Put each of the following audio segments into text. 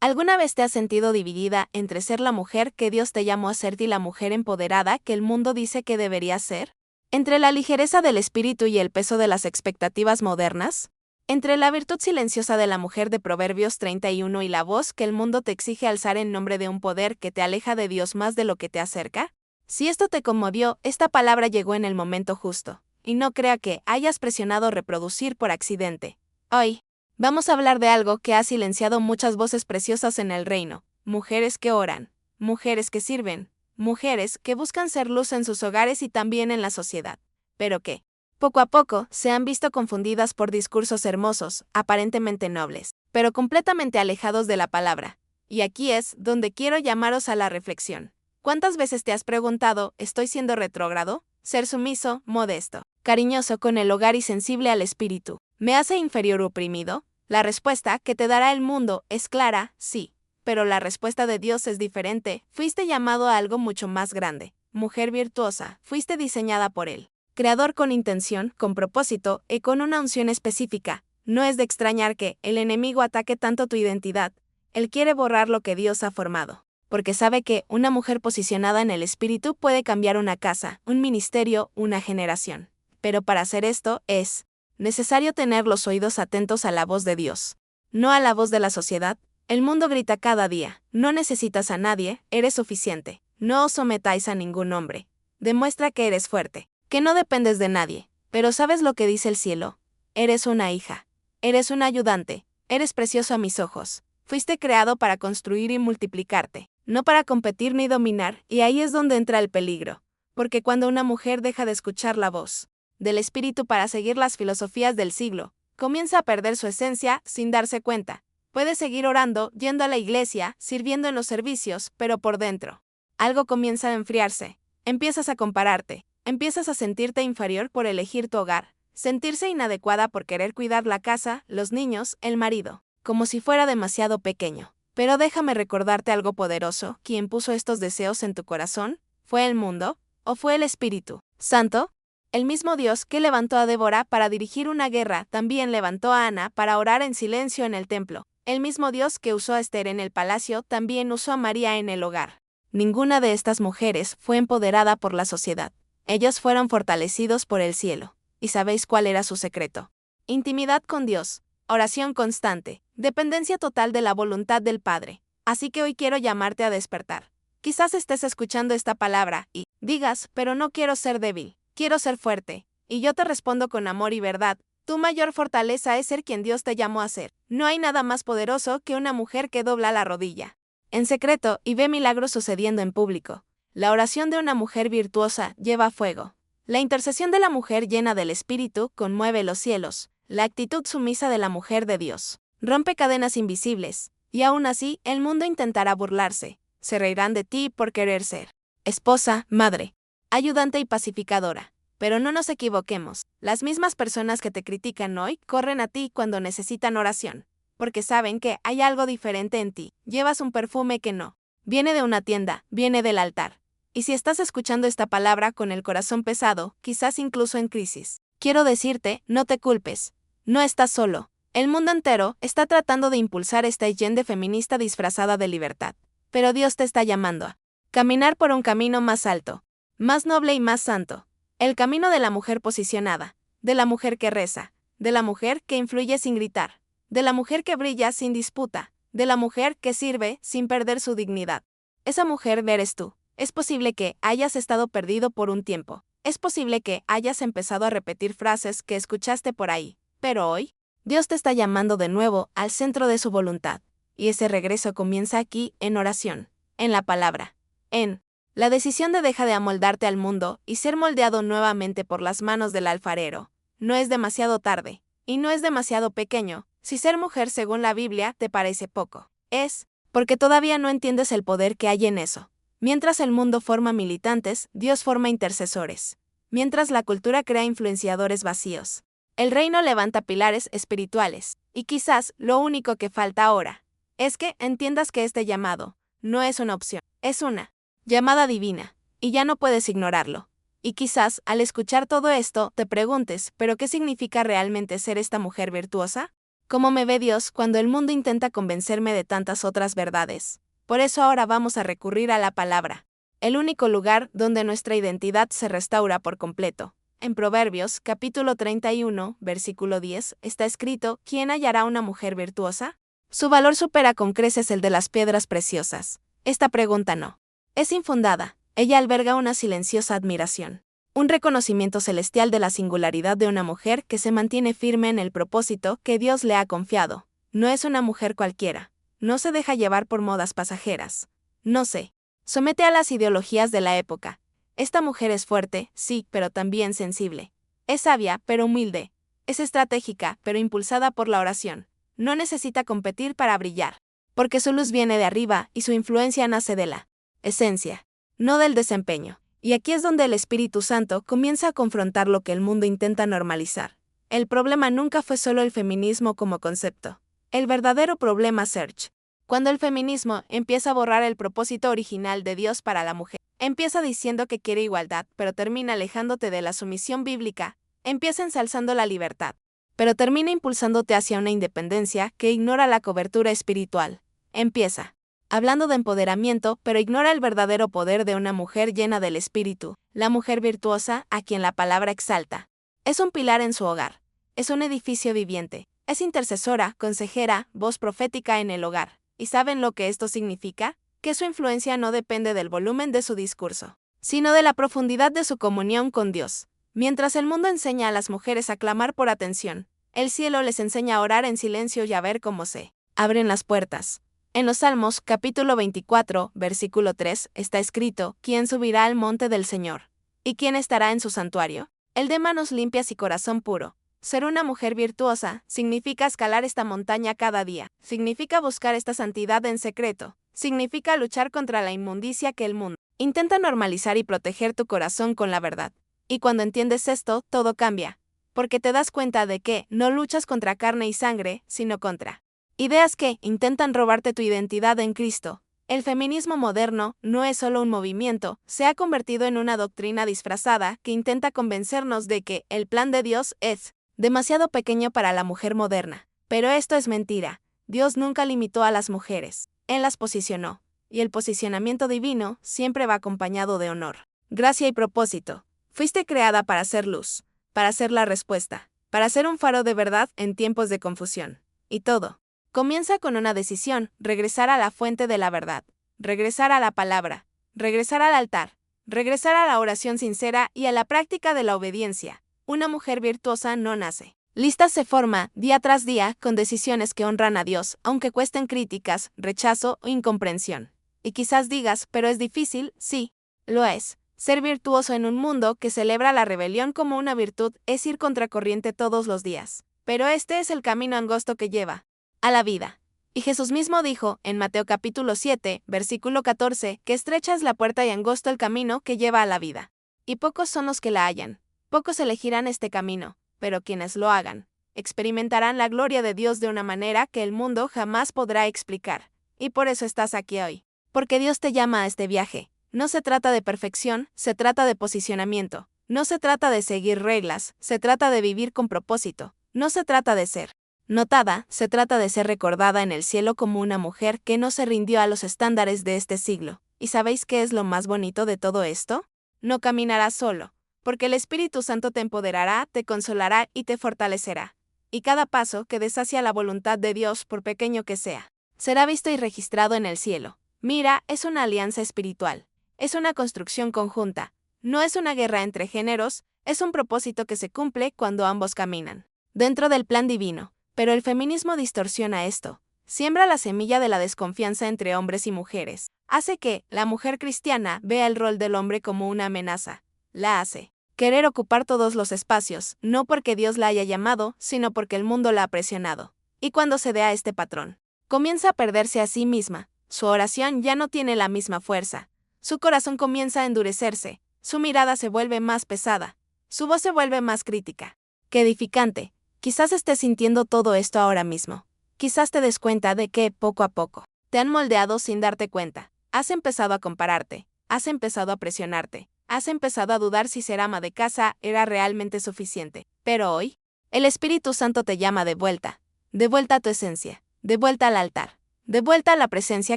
¿Alguna vez te has sentido dividida entre ser la mujer que Dios te llamó a ser y la mujer empoderada que el mundo dice que deberías ser? ¿Entre la ligereza del espíritu y el peso de las expectativas modernas? ¿Entre la virtud silenciosa de la mujer de Proverbios 31 y la voz que el mundo te exige alzar en nombre de un poder que te aleja de Dios más de lo que te acerca? Si esto te conmovió, esta palabra llegó en el momento justo, y no crea que hayas presionado reproducir por accidente. Hoy, vamos a hablar de algo que ha silenciado muchas voces preciosas en el reino: mujeres que oran, mujeres que sirven, mujeres que buscan ser luz en sus hogares y también en la sociedad, pero que, poco a poco, se han visto confundidas por discursos hermosos, aparentemente nobles, pero completamente alejados de la palabra. Y aquí es donde quiero llamaros a la reflexión. ¿Cuántas veces te has preguntado, ¿estoy siendo retrógrado? Ser sumiso, modesto, cariñoso con el hogar y sensible al espíritu, ¿me hace inferior o oprimido? La respuesta que te dará el mundo es clara: sí. Pero la respuesta de Dios es diferente. Fuiste llamado a algo mucho más grande. Mujer virtuosa, fuiste diseñada por Él. Creador con intención, con propósito y con una unción específica. No es de extrañar que el enemigo ataque tanto tu identidad. Él quiere borrar lo que Dios ha formado, porque sabe que una mujer posicionada en el espíritu puede cambiar una casa, un ministerio, una generación. Pero para hacer esto es necesario tener los oídos atentos a la voz de Dios, no a la voz de la sociedad. El mundo grita cada día: no necesitas a nadie, eres suficiente. No os sometáis a ningún hombre. Demuestra que eres fuerte, que no dependes de nadie. Pero ¿sabes lo que dice el cielo? Eres una hija, eres un ayudante, eres precioso a mis ojos. Fuiste creado para construir y multiplicarte, no para competir ni dominar, y ahí es donde entra el peligro. Porque cuando una mujer deja de escuchar la voz del espíritu para seguir las filosofías del siglo, comienza a perder su esencia sin darse cuenta. Puedes seguir orando, yendo a la iglesia, sirviendo en los servicios, pero por dentro algo comienza a enfriarse. Empiezas a compararte, empiezas a sentirte inferior por elegir tu hogar, sentirse inadecuada por querer cuidar la casa, los niños, el marido, como si fuera demasiado pequeño. Pero déjame recordarte algo poderoso: ¿quién puso estos deseos en tu corazón? ¿Fue el mundo? ¿O fue el Espíritu Santo? El mismo Dios que levantó a Débora para dirigir una guerra, también levantó a Ana para orar en silencio en el templo. El mismo Dios que usó a Esther en el palacio, también usó a María en el hogar. Ninguna de estas mujeres fue empoderada por la sociedad. Ellos fueron fortalecidos por el cielo. ¿Y sabéis cuál era su secreto? Intimidad con Dios, oración constante, dependencia total de la voluntad del Padre. Así que hoy quiero llamarte a despertar. Quizás estés escuchando esta palabra y digas: pero no quiero ser débil, quiero ser fuerte. Y yo te respondo con amor y verdad: tu mayor fortaleza es ser quien Dios te llamó a ser. No hay nada más poderoso que una mujer que dobla la rodilla en secreto y ve milagros sucediendo en público. La oración de una mujer virtuosa lleva fuego. La intercesión de la mujer llena del Espíritu conmueve los cielos. La actitud sumisa de la mujer de Dios rompe cadenas invisibles. Y aún así, el mundo intentará burlarse. Se reirán de ti por querer ser esposa, madre, ayudante y pacificadora. Pero no nos equivoquemos. Las mismas personas que te critican hoy corren a ti cuando necesitan oración, porque saben que hay algo diferente en ti. Llevas un perfume que no viene de una tienda, viene del altar. Y si estás escuchando esta palabra con el corazón pesado, quizás incluso en crisis, quiero decirte: no te culpes. No estás solo. El mundo entero está tratando de impulsar esta agenda feminista disfrazada de libertad. Pero Dios te está llamando a caminar por un camino más alto, más noble y más santo. El camino de la mujer posicionada, de la mujer que reza, de la mujer que influye sin gritar, de la mujer que brilla sin disputa, de la mujer que sirve sin perder su dignidad. Esa mujer eres tú. Es posible que hayas estado perdido por un tiempo. Es posible que hayas empezado a repetir frases que escuchaste por ahí. Pero hoy, Dios te está llamando de nuevo al centro de su voluntad. Y ese regreso comienza aquí, en oración, en la palabra, en la decisión de dejar de amoldarte al mundo y ser moldeado nuevamente por las manos del alfarero. No es demasiado tarde, y no es demasiado pequeño. Si ser mujer según la Biblia te parece poco, es porque todavía no entiendes el poder que hay en eso. Mientras el mundo forma militantes, Dios forma intercesores. Mientras la cultura crea influenciadores vacíos, el reino levanta pilares espirituales. Y quizás lo único que falta ahora es que entiendas que este llamado no es una opción, es una llamada divina, y ya no puedes ignorarlo. Y quizás, al escuchar todo esto, te preguntes: ¿pero qué significa realmente ser esta mujer virtuosa? ¿Cómo me ve Dios cuando el mundo intenta convencerme de tantas otras verdades? Por eso ahora vamos a recurrir a la palabra, el único lugar donde nuestra identidad se restaura por completo. En Proverbios, capítulo 31, versículo 10, está escrito: ¿Quién hallará una mujer virtuosa? Su valor supera con creces el de las piedras preciosas. Esta pregunta no es infundada. Ella alberga una silenciosa admiración, un reconocimiento celestial de la singularidad de una mujer que se mantiene firme en el propósito que Dios le ha confiado. No es una mujer cualquiera. No se deja llevar por modas pasajeras. No se somete a las ideologías de la época. Esta mujer es fuerte, sí, pero también sensible. Es sabia, pero humilde. Es estratégica, pero impulsada por la oración. No necesita competir para brillar, porque su luz viene de arriba y su influencia nace de la esencia, no del desempeño. Y aquí es donde el Espíritu Santo comienza a confrontar lo que el mundo intenta normalizar. El problema nunca fue solo el feminismo como concepto. El verdadero problema surge cuando el feminismo empieza a borrar el propósito original de Dios para la mujer. Empieza diciendo que quiere igualdad, pero termina alejándote de la sumisión bíblica. Empieza ensalzando la libertad, pero termina impulsándote hacia una independencia que ignora la cobertura espiritual. Empieza hablando de empoderamiento, pero ignora el verdadero poder de una mujer llena del Espíritu, la mujer virtuosa, a quien la palabra exalta. Es un pilar en su hogar. Es un edificio viviente. Es intercesora, consejera, voz profética en el hogar. ¿Y saben lo que esto significa? Que su influencia no depende del volumen de su discurso, sino de la profundidad de su comunión con Dios. Mientras el mundo enseña a las mujeres a clamar por atención, el cielo les enseña a orar en silencio y a ver cómo se abren las puertas. En los Salmos, capítulo 24, versículo 3, está escrito: ¿Quién subirá al monte del Señor? ¿Y quién estará en su santuario? El de manos limpias y corazón puro. Ser una mujer virtuosa significa escalar esta montaña cada día, significa buscar esta santidad en secreto, significa luchar contra la inmundicia que el mundo intenta normalizar y proteger tu corazón con la verdad. Y cuando entiendes esto, todo cambia, porque te das cuenta de que no luchas contra carne y sangre, sino contra ideas que intentan robarte tu identidad en Cristo. El feminismo moderno no es solo un movimiento, se ha convertido en una doctrina disfrazada que intenta convencernos de que el plan de Dios es demasiado pequeño para la mujer moderna. Pero esto es mentira. Dios nunca limitó a las mujeres. Él las posicionó. Y el posicionamiento divino siempre va acompañado de honor, gracia y propósito. Fuiste creada para ser luz, para ser la respuesta, para ser un faro de verdad en tiempos de confusión. Y todo comienza con una decisión: regresar a la fuente de la verdad, regresar a la palabra, regresar al altar, regresar a la oración sincera y a la práctica de la obediencia. Una mujer virtuosa no nace lista, se forma día tras día con decisiones que honran a Dios, aunque cuesten críticas, rechazo o incomprensión. Y quizás digas: pero es difícil. Sí, lo es. Ser virtuoso en un mundo que celebra la rebelión como una virtud es ir contracorriente todos los días. Pero este es el camino angosto que lleva a la vida. Y Jesús mismo dijo, en Mateo capítulo 7, versículo 14, que estrecha es la puerta y angosto el camino que lleva a la vida. Y pocos son los que la hallan. Pocos elegirán este camino, pero quienes lo hagan, experimentarán la gloria de Dios de una manera que el mundo jamás podrá explicar. Y por eso estás aquí hoy. Porque Dios te llama a este viaje. No se trata de perfección, se trata de posicionamiento. No se trata de seguir reglas, se trata de vivir con propósito. No se trata de ser notada, se trata de ser recordada en el cielo como una mujer que no se rindió a los estándares de este siglo. ¿Y sabéis qué es lo más bonito de todo esto? No caminarás solo, porque el Espíritu Santo te empoderará, te consolará y te fortalecerá. Y cada paso que des hacia la voluntad de Dios, por pequeño que sea, será visto y registrado en el cielo. Mira, es una alianza espiritual. Es una construcción conjunta. No es una guerra entre géneros, es un propósito que se cumple cuando ambos caminan dentro del plan divino. Pero el feminismo distorsiona esto. Siembra la semilla de la desconfianza entre hombres y mujeres. Hace que la mujer cristiana vea el rol del hombre como una amenaza. La hace querer ocupar todos los espacios, no porque Dios la haya llamado, sino porque el mundo la ha presionado. Y cuando se dé a este patrón, comienza a perderse a sí misma. Su oración ya no tiene la misma fuerza. Su corazón comienza a endurecerse. Su mirada se vuelve más pesada. Su voz se vuelve más crítica que edificante. Quizás estés sintiendo todo esto ahora mismo. Quizás te des cuenta de que, poco a poco, te han moldeado sin darte cuenta. Has empezado a compararte, has empezado a presionarte, has empezado a dudar si ser ama de casa era realmente suficiente. Pero hoy, el Espíritu Santo te llama de vuelta. de vuelta a tu esencia, de vuelta al altar, de vuelta a la presencia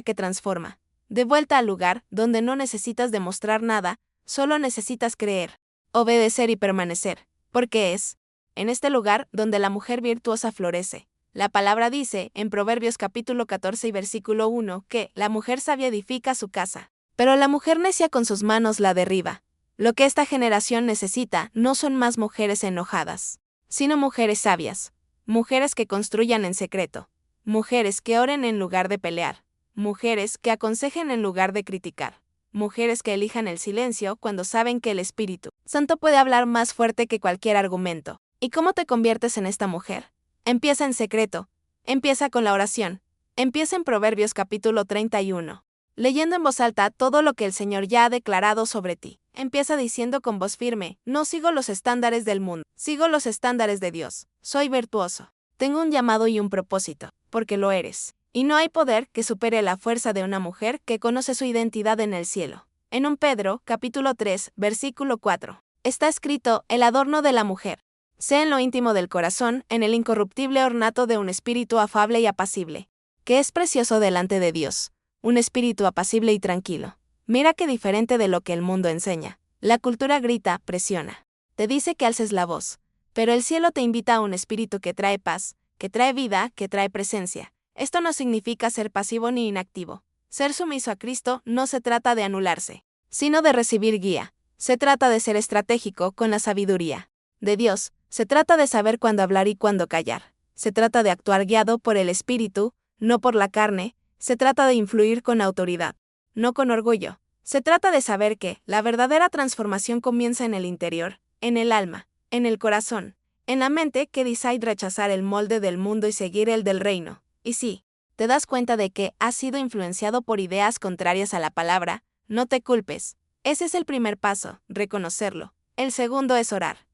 que transforma, de vuelta al lugar donde no necesitas demostrar nada, solo necesitas creer, obedecer y permanecer, porque es en este lugar donde la mujer virtuosa florece. La palabra dice, en Proverbios capítulo 14 y versículo 1, que la mujer sabia edifica su casa, pero la mujer necia con sus manos la derriba. Lo que esta generación necesita no son más mujeres enojadas, sino mujeres sabias, mujeres que construyan en secreto, mujeres que oren en lugar de pelear, mujeres que aconsejen en lugar de criticar, mujeres que elijan el silencio cuando saben que el Espíritu Santo puede hablar más fuerte que cualquier argumento. ¿Y cómo te conviertes en esta mujer? Empieza en secreto, empieza con la oración, empieza en Proverbios capítulo 31, leyendo en voz alta todo lo que el Señor ya ha declarado sobre ti. Empieza diciendo con voz firme, no sigo los estándares del mundo, sigo los estándares de Dios, soy virtuoso, tengo un llamado y un propósito, porque lo eres, y no hay poder que supere la fuerza de una mujer que conoce su identidad en el cielo. En 1 Pedro capítulo 3, versículo 4, está escrito, el adorno de la mujer sea en lo íntimo del corazón, en el incorruptible ornato de un espíritu afable y apacible, que es precioso delante de Dios, un espíritu apacible y tranquilo. Mira qué diferente de lo que el mundo enseña. La cultura grita, presiona, te dice que alces la voz, pero el cielo te invita a un espíritu que trae paz, que trae vida, que trae presencia. Esto no significa ser pasivo ni inactivo. Ser sumiso a Cristo no se trata de anularse, sino de recibir guía. Se trata de ser estratégico con la sabiduría de Dios. Se trata de saber cuándo hablar y cuándo callar. Se trata de actuar guiado por el Espíritu, no por la carne. Se trata de influir con autoridad, no con orgullo. Se trata de saber que la verdadera transformación comienza en el interior, en el alma, en el corazón, en la mente que decide rechazar el molde del mundo y seguir el del reino. Y si te das cuenta de que has sido influenciado por ideas contrarias a la palabra, no te culpes. Ese es el primer paso, reconocerlo. El segundo es orar.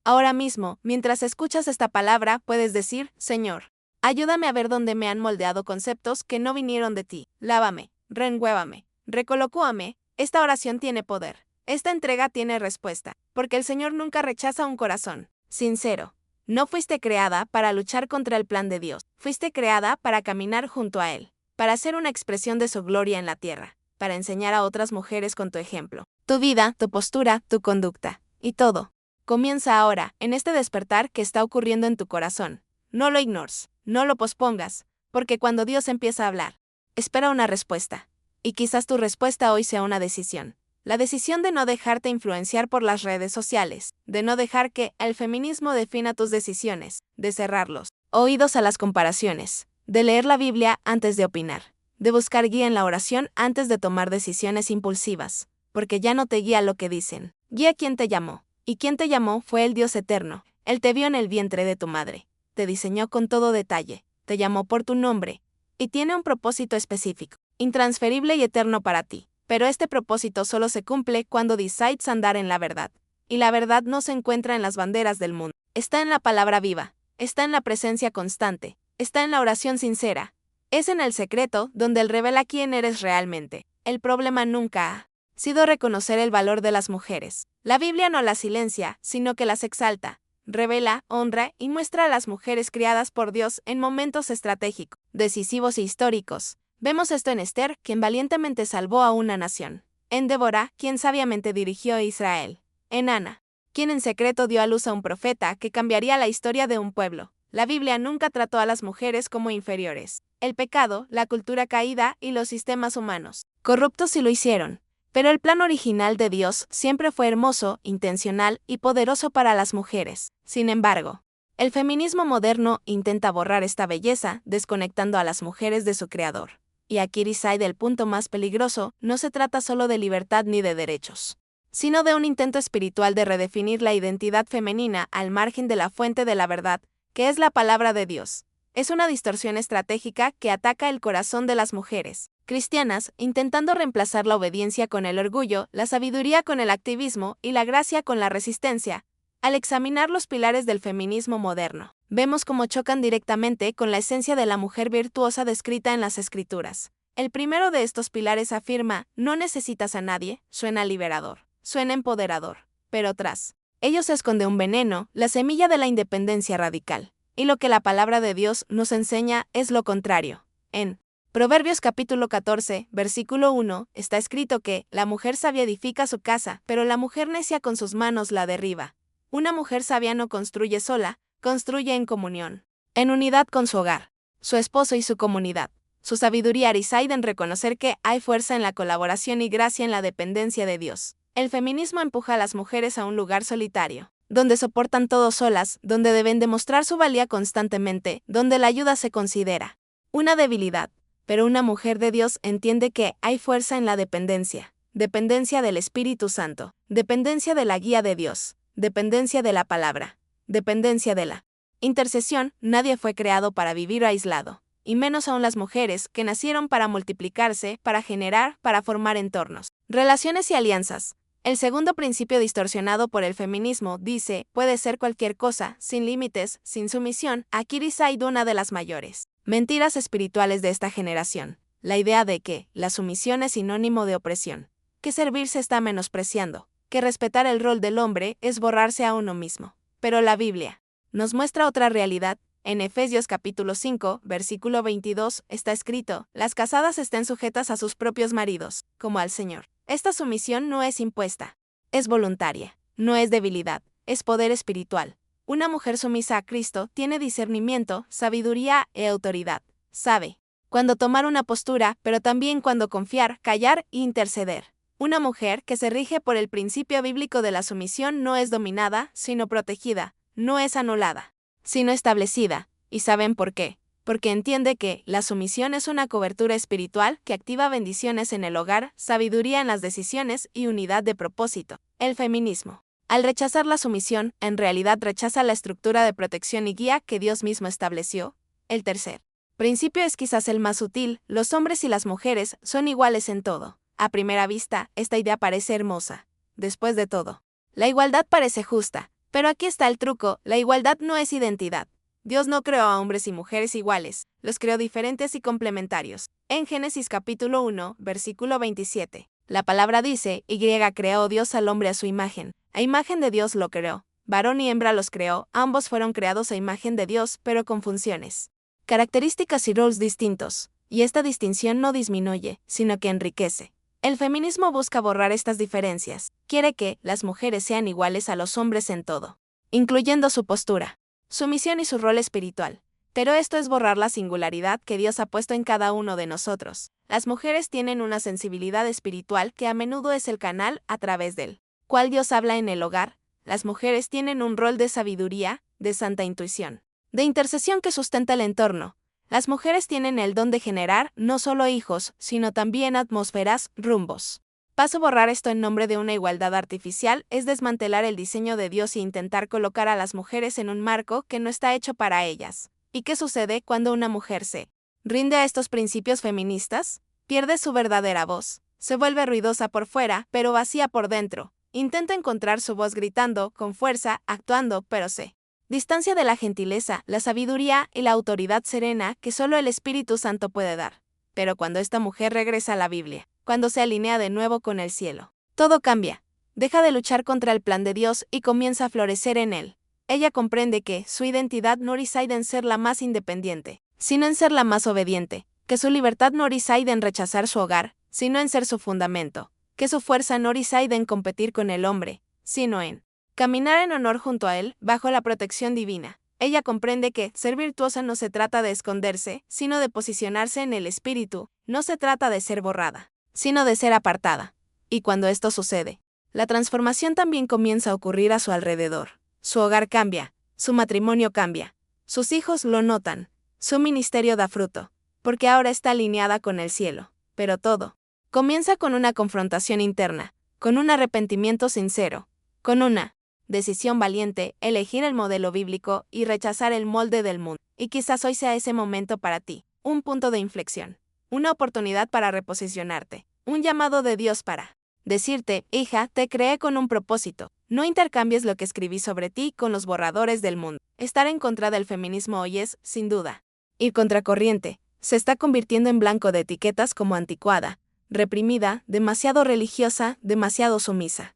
Ahora mismo, mientras escuchas esta palabra, puedes decir, Señor, ayúdame a ver dónde me han moldeado conceptos que no vinieron de ti. Lávame, reenguévame, recolocúame. Esta oración tiene poder. Esta entrega tiene respuesta, porque el Señor nunca rechaza un corazón sincero. No fuiste creada para luchar contra el plan de Dios. Fuiste creada para caminar junto a Él, para ser una expresión de su gloria en la tierra, para enseñar a otras mujeres con tu ejemplo. Tu vida, tu postura, tu conducta, y todo comienza ahora, en este despertar que está ocurriendo en tu corazón. No lo ignores, no lo pospongas, porque cuando Dios empieza a hablar, espera una respuesta. Y quizás tu respuesta hoy sea una decisión. La decisión de no dejarte influenciar por las redes sociales, de no dejar que el feminismo defina tus decisiones, de cerrar los oídos a las comparaciones, de leer la Biblia antes de opinar, de buscar guía en la oración antes de tomar decisiones impulsivas, porque ya no te guía lo que dicen, guía quien te llamó. Y quien te llamó fue el Dios eterno. Él te vio en el vientre de tu madre, te diseñó con todo detalle, te llamó por tu nombre, y tiene un propósito específico, intransferible y eterno para ti. Pero este propósito solo se cumple cuando decides andar en la verdad. Y la verdad no se encuentra en las banderas del mundo. Está en la palabra viva, está en la presencia constante, está en la oración sincera. Es en el secreto donde Él revela quién eres realmente. El problema nunca ha sido reconocer el valor de las mujeres. La Biblia no las silencia, sino que las exalta, revela, honra y muestra a las mujeres criadas por Dios en momentos estratégicos, decisivos e históricos. Vemos esto en Esther, quien valientemente salvó a una nación. En Débora, quien sabiamente dirigió a Israel. En Ana, quien en secreto dio a luz a un profeta que cambiaría la historia de un pueblo. La Biblia nunca trató a las mujeres como inferiores. El pecado, la cultura caída y los sistemas humanos corruptos sí lo hicieron. Pero el plan original de Dios siempre fue hermoso, intencional y poderoso para las mujeres. Sin embargo, el feminismo moderno intenta borrar esta belleza, desconectando a las mujeres de su creador. Y aquí reside el punto más peligroso. No se trata solo de libertad ni de derechos, sino de un intento espiritual de redefinir la identidad femenina al margen de la fuente de la verdad, que es la palabra de Dios. Es una distorsión estratégica que ataca el corazón de las mujeres cristianas, intentando reemplazar la obediencia con el orgullo, la sabiduría con el activismo y la gracia con la resistencia. Al examinar los pilares del feminismo moderno, vemos cómo chocan directamente con la esencia de la mujer virtuosa descrita en las Escrituras. El primero de estos pilares afirma, no necesitas a nadie, suena liberador, suena empoderador, pero tras ello se esconde un veneno, la semilla de la independencia radical. y lo que la palabra de Dios nos enseña es lo contrario. En Proverbios capítulo 14, versículo 1, está escrito que la mujer sabia edifica su casa, pero la mujer necia con sus manos la derriba. Una mujer sabia no construye sola, construye en comunión, en unidad con su hogar, su esposo y su comunidad. Su sabiduría reside en reconocer que hay fuerza en la colaboración y gracia en la dependencia de Dios. El feminismo empuja a las mujeres a un lugar solitario, donde soportan todo solas, donde deben demostrar su valía constantemente, donde la ayuda se considera una debilidad. Pero una mujer de Dios entiende que hay fuerza en la dependencia del Espíritu Santo, dependencia de la guía de Dios, dependencia de la palabra, dependencia de la intercesión. Nadie fue creado para vivir aislado, y menos aún las mujeres, que nacieron para multiplicarse, para generar, para formar entornos, relaciones y alianzas. El segundo principio distorsionado por el feminismo dice, puede ser cualquier cosa, sin límites, sin sumisión. Aquí reside una de las mayores mentiras espirituales de esta generación, la idea de que la sumisión es sinónimo de opresión, que servir se está menospreciando, que respetar el rol del hombre es borrarse a uno mismo. Pero la Biblia nos muestra otra realidad. En Efesios capítulo 5, versículo 22, está escrito, las casadas estén sujetas a sus propios maridos, como al Señor. Esta sumisión no es impuesta, es voluntaria, no es debilidad, es poder espiritual. Una mujer sumisa a Cristo tiene discernimiento, sabiduría e autoridad. Sabe cuándo tomar una postura, pero también cuándo confiar, callar e interceder. Una mujer que se rige por el principio bíblico de la sumisión no es dominada, sino protegida, no es anulada, sino establecida. ¿Y saben por qué? Porque entiende que la sumisión es una cobertura espiritual que activa bendiciones en el hogar, sabiduría en las decisiones y unidad de propósito. El feminismo, al rechazar la sumisión, en realidad rechaza la estructura de protección y guía que Dios mismo estableció. El tercer principio es quizás el más sutil: los hombres y las mujeres son iguales en todo. A primera vista, esta idea parece hermosa. Después de todo, la igualdad parece justa, pero aquí está el truco: la igualdad no es identidad. Dios no creó a hombres y mujeres iguales, los creó diferentes y complementarios. En Génesis capítulo 1, versículo 27, la palabra dice, y creó Dios al hombre a su imagen. A imagen de Dios lo creó, varón y hembra los creó, ambos fueron creados a imagen de Dios, pero con funciones, características y roles distintos, y esta distinción no disminuye, sino que enriquece. El feminismo busca borrar estas diferencias, quiere que las mujeres sean iguales a los hombres en todo, incluyendo su postura, su misión y su rol espiritual. Pero esto es borrar la singularidad que Dios ha puesto en cada uno de nosotros. Las mujeres tienen una sensibilidad espiritual que a menudo es el canal a través del cual Dios habla en el hogar. Las mujeres tienen un rol de sabiduría, de santa intuición, de intercesión que sustenta el entorno. Las mujeres tienen el don de generar no solo hijos, sino también atmósferas, rumbos. Borrar esto en nombre de una igualdad artificial es desmantelar el diseño de Dios e intentar colocar a las mujeres en un marco que no está hecho para ellas. ¿Y qué sucede cuando una mujer se rinde a estos principios feministas? Pierde su verdadera voz. Se vuelve ruidosa por fuera, pero vacía por dentro. Intenta encontrar su voz gritando, con fuerza, actuando, pero se distancia de la gentileza, la sabiduría y la autoridad serena que solo el Espíritu Santo puede dar. Pero cuando esta mujer regresa a la Biblia, cuando se alinea de nuevo con el cielo, todo cambia. Deja de luchar contra el plan de Dios y comienza a florecer en él. Ella comprende que su identidad no reside en ser la más independiente, sino en ser la más obediente, que su libertad no reside en rechazar su hogar, sino en ser su fundamento, que su fuerza no reside en competir con el hombre, sino en caminar en honor junto a él, bajo la protección divina. Ella comprende que ser virtuosa no se trata de esconderse, sino de posicionarse en el espíritu. No se trata de ser borrada, sino de ser apartada. Y cuando esto sucede, la transformación también comienza a ocurrir a su alrededor. Su hogar cambia, su matrimonio cambia, sus hijos lo notan, su ministerio da fruto, porque ahora está alineada con el cielo. Pero todo comienza con una confrontación interna, con un arrepentimiento sincero, con una decisión valiente, elegir el modelo bíblico y rechazar el molde del mundo. Y quizás hoy sea ese momento para ti, un punto de inflexión, una oportunidad para reposicionarte, un llamado de Dios para decirte, hija, te creé con un propósito. No intercambies lo que escribí sobre ti con los borradores del mundo. Estar en contra del feminismo hoy es, sin duda, ir contracorriente. Se está convirtiendo en blanco de etiquetas como anticuada, reprimida, demasiado religiosa, demasiado sumisa.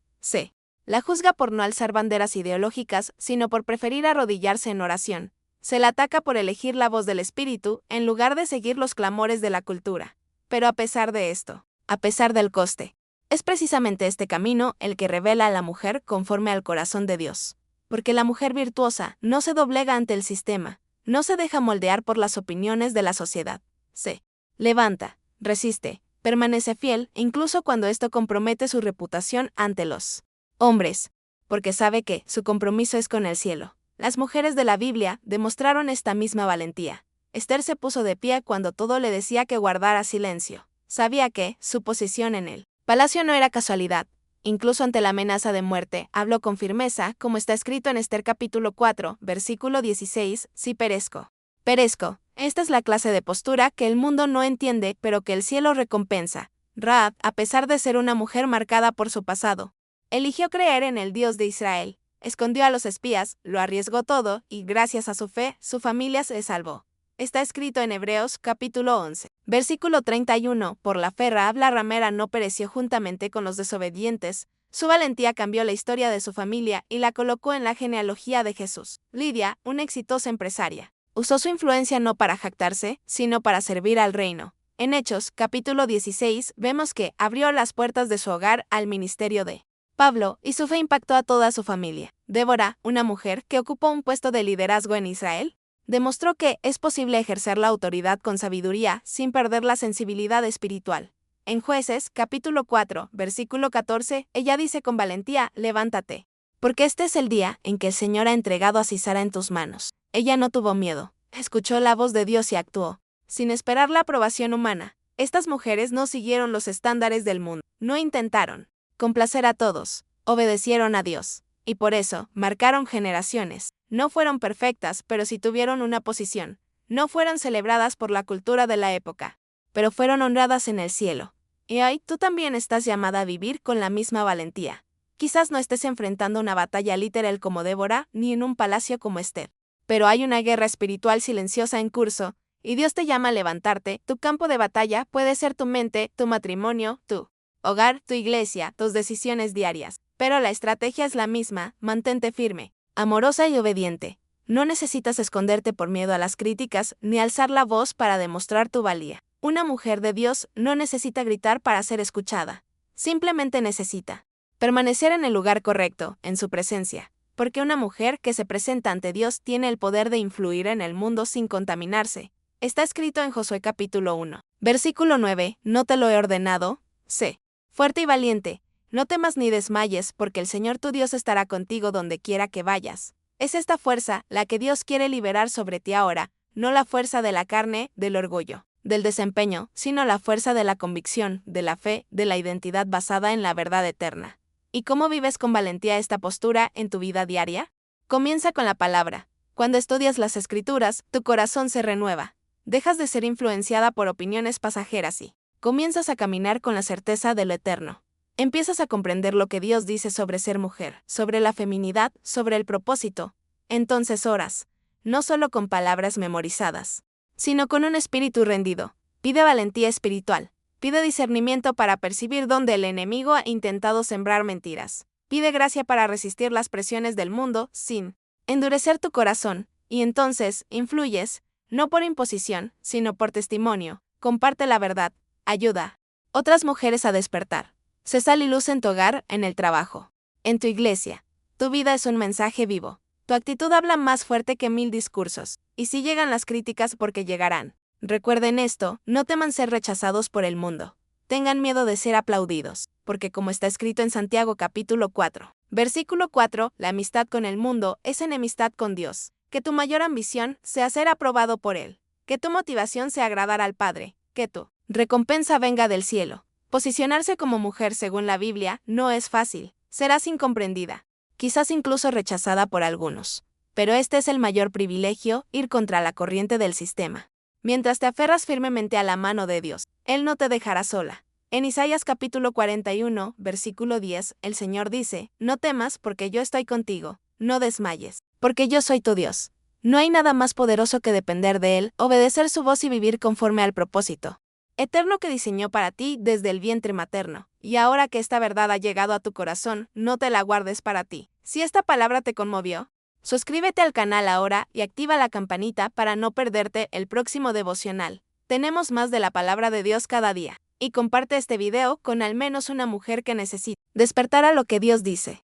La juzga por no alzar banderas ideológicas, sino por preferir arrodillarse en oración. Se la ataca por elegir la voz del espíritu en lugar de seguir los clamores de la cultura. Pero a pesar de esto, a pesar del coste, es precisamente este camino el que revela a la mujer conforme al corazón de Dios. Porque la mujer virtuosa no se doblega ante el sistema, no se deja moldear por las opiniones de la sociedad. Se levanta, resiste, permanece fiel, incluso cuando esto compromete su reputación ante los hombres, porque sabe que su compromiso es con el cielo. Las mujeres de la Biblia demostraron esta misma valentía. Esther se puso de pie cuando todo le decía que guardara silencio. Sabía que su posición en el palacio no era casualidad. Incluso ante la amenaza de muerte, habló con firmeza, como está escrito en Esther capítulo 4, versículo 16, sí perezco. Perezco. Esta es la clase de postura que el mundo no entiende, pero que el cielo recompensa. Rahab, a pesar de ser una mujer marcada por su pasado, eligió creer en el Dios de Israel. Escondió a los espías, lo arriesgó todo, y gracias a su fe, su familia se salvó. Está escrito en Hebreos capítulo 11, versículo 31, por la fe Rahab la ramera no pereció juntamente con los desobedientes. Su valentía cambió la historia de su familia y la colocó en la genealogía de Jesús. Lidia, una exitosa empresaria, usó su influencia no para jactarse, sino para servir al reino. En Hechos capítulo 16 vemos que abrió las puertas de su hogar al ministerio de Pablo, y su fe impactó a toda su familia. Débora, una mujer que ocupó un puesto de liderazgo en Israel, demostró que es posible ejercer la autoridad con sabiduría sin perder la sensibilidad espiritual. En Jueces, capítulo 4, versículo 14, ella dice con valentía, levántate, porque este es el día en que el Señor ha entregado a Sisara en tus manos. Ella no tuvo miedo, escuchó la voz de Dios y actuó, sin esperar la aprobación humana. Estas mujeres no siguieron los estándares del mundo, no intentaron complacer a todos, obedecieron a Dios, y por eso marcaron generaciones. No fueron perfectas, pero sí tuvieron una posición. No fueron celebradas por la cultura de la época, pero fueron honradas en el cielo. Y hoy tú también estás llamada a vivir con la misma valentía. Quizás no estés enfrentando una batalla literal como Débora, ni en un palacio como Esther, pero hay una guerra espiritual silenciosa en curso, y Dios te llama a levantarte. Tu campo de batalla puede ser tu mente, tu matrimonio, tu hogar, tu iglesia, tus decisiones diarias. Pero la estrategia es la misma, mantente firme, amorosa y obediente. No necesitas esconderte por miedo a las críticas, ni alzar la voz para demostrar tu valía. Una mujer de Dios no necesita gritar para ser escuchada. Simplemente necesita permanecer en el lugar correcto, en su presencia. Porque una mujer que se presenta ante Dios tiene el poder de influir en el mundo sin contaminarse. Está escrito en Josué capítulo 1, versículo 9, no te lo he ordenado, sé fuerte y valiente. No temas ni desmayes, porque el Señor tu Dios estará contigo donde quiera que vayas. Es esta fuerza la que Dios quiere liberar sobre ti ahora, no la fuerza de la carne, del orgullo, del desempeño, sino la fuerza de la convicción, de la fe, de la identidad basada en la verdad eterna. ¿Y cómo vives con valentía esta postura en tu vida diaria? Comienza con la palabra. Cuando estudias las Escrituras, tu corazón se renueva. Dejas de ser influenciada por opiniones pasajeras y comienzas a caminar con la certeza de lo eterno. Empiezas a comprender lo que Dios dice sobre ser mujer, sobre la feminidad, sobre el propósito. Entonces oras, no solo con palabras memorizadas, sino con un espíritu rendido. Pide valentía espiritual. Pide discernimiento para percibir dónde el enemigo ha intentado sembrar mentiras. Pide gracia para resistir las presiones del mundo sin endurecer tu corazón. Y entonces influyes, no por imposición, sino por testimonio. Comparte la verdad. Ayuda a otras mujeres a despertar. Sé sal y luz en tu hogar, en el trabajo, en tu iglesia. Tu vida es un mensaje vivo. Tu actitud habla más fuerte que 1000 discursos. Y si llegan las críticas, porque llegarán. Recuerden esto, no teman ser rechazados por el mundo. Tengan miedo de ser aplaudidos, porque como está escrito en Santiago capítulo 4, versículo 4, la amistad con el mundo es enemistad con Dios. Que tu mayor ambición sea ser aprobado por Él. Que tu motivación sea agradar al Padre. Que tu recompensa venga del cielo. Posicionarse como mujer según la Biblia no es fácil. Serás incomprendida, quizás incluso rechazada por algunos. Pero este es el mayor privilegio, ir contra la corriente del sistema. Mientras te aferras firmemente a la mano de Dios, Él no te dejará sola. En Isaías capítulo 41, versículo 10, el Señor dice, no temas porque yo estoy contigo, no desmayes, porque yo soy tu Dios. No hay nada más poderoso que depender de Él, obedecer su voz y vivir conforme al propósito eterno que diseñó para ti desde el vientre materno. Y ahora que esta verdad ha llegado a tu corazón, no te la guardes para ti. Si esta palabra te conmovió, Suscríbete al canal ahora y activa la campanita para no perderte el próximo devocional. Tenemos más de la palabra de Dios cada día. Y comparte este video con al menos una mujer que necesite despertar a lo que Dios dice.